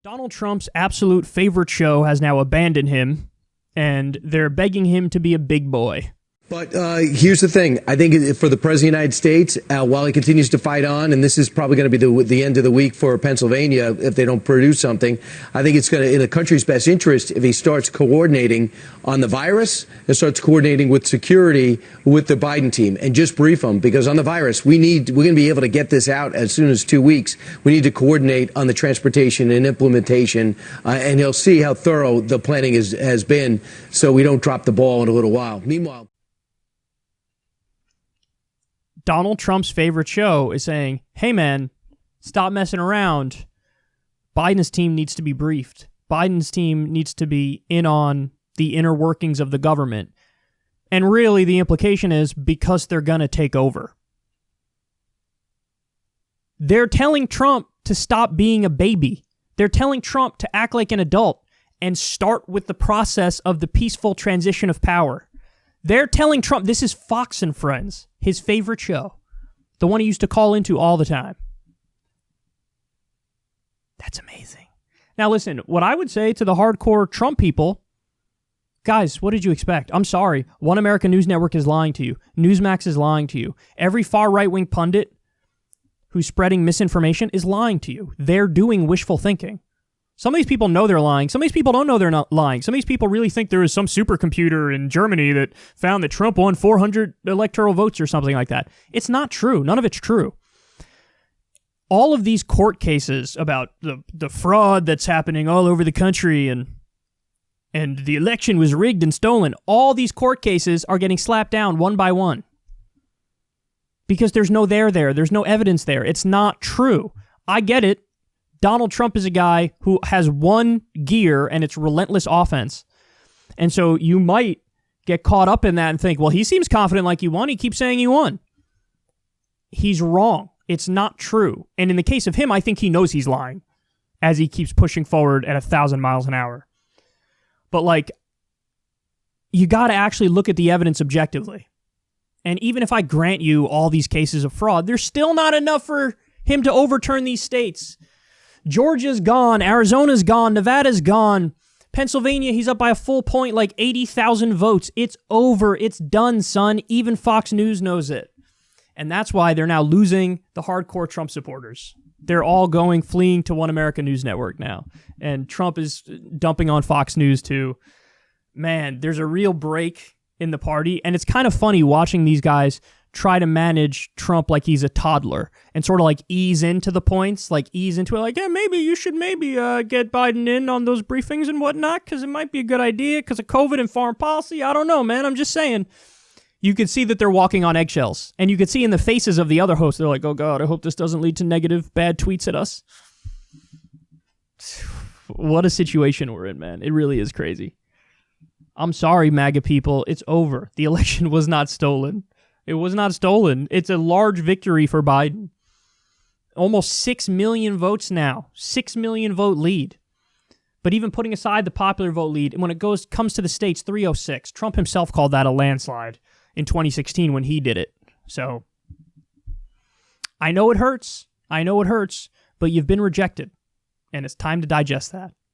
Donald Trump's absolute favorite show has now abandoned him, and they're begging him to be a big boy. But here's the thing. I think for the President of the United States, while he continues to fight on, and this is probably going to be the end of the week for Pennsylvania if they don't produce something, I think it's going to, in the country's best interest, if he starts coordinating on the virus and starts coordinating with security with the Biden team and just brief them. Because on the virus, we're going to be able to get this out as soon as 2 weeks. We need to coordinate on the transportation and implementation, and he'll see how thorough the planning has been so we don't drop the ball in a little while. Meanwhile, Donald Trump's favorite show is saying, hey man, stop messing around. Biden's team needs to be briefed. Biden's team needs to be in on the inner workings of the government. And really the implication is because they're going to take over. They're telling Trump to stop being a baby. They're telling Trump to act like an adult and start with the process of the peaceful transition of power. They're telling Trump, this is Fox and Friends, his favorite show, the one he used to call into all the time. That's amazing. Now listen, what I would say to the hardcore Trump people, guys, what did you expect? I'm sorry. One American News Network is lying to you. Newsmax is lying to you. Every far right-wing pundit who's spreading misinformation is lying to you. They're doing wishful thinking. Some of these people know they're lying. Some of these people don't know they're not lying. Some of these people really think there is some supercomputer in Germany that found that Trump won 400 electoral votes or something like that. It's not true. None of it's true. All of these court cases about the fraud that's happening all over the country and the election was rigged and stolen, all these court cases are getting slapped down one by one. Because there's no there. There's no evidence there. It's not true. I get it. Donald Trump is a guy who has one gear, and it's relentless offense. And so you might get caught up in that and think, well, he seems confident like he won. He keeps saying he won. He's wrong. It's not true. And in the case of him, I think he knows he's lying as he keeps pushing forward at 1,000 miles an hour. But, you got to actually look at the evidence objectively. And even if I grant you all these cases of fraud, there's still not enough for him to overturn these states. Georgia's gone, Arizona's gone, Nevada's gone, Pennsylvania, he's up by a full point, 80,000 votes. It's over. It's done, son. Even Fox News knows it. And that's why they're now losing the hardcore Trump supporters. They're all fleeing to One American News Network now. And Trump is dumping on Fox News too. Man, there's a real break in the party. And it's kind of funny watching these guys try to manage Trump like he's a toddler and sort of ease into the points, ease into it, yeah, maybe you should get Biden in on those briefings and whatnot because it might be a good idea because of COVID and foreign policy. I don't know, man. I'm just saying. You could see that they're walking on eggshells, and you could see in the faces of the other hosts, they're like, oh God, I hope this doesn't lead to negative, bad tweets at us. What a situation we're in, man. It really is crazy. I'm sorry, MAGA people. It's over. The election was not stolen. It was not stolen. It's a large victory for Biden. Almost 6 million votes now. 6 million vote lead. But even putting aside the popular vote lead, when it comes to the states, 306. Trump himself called that a landslide in 2016 when he did it. So, I know it hurts. But you've been rejected. And it's time to digest that.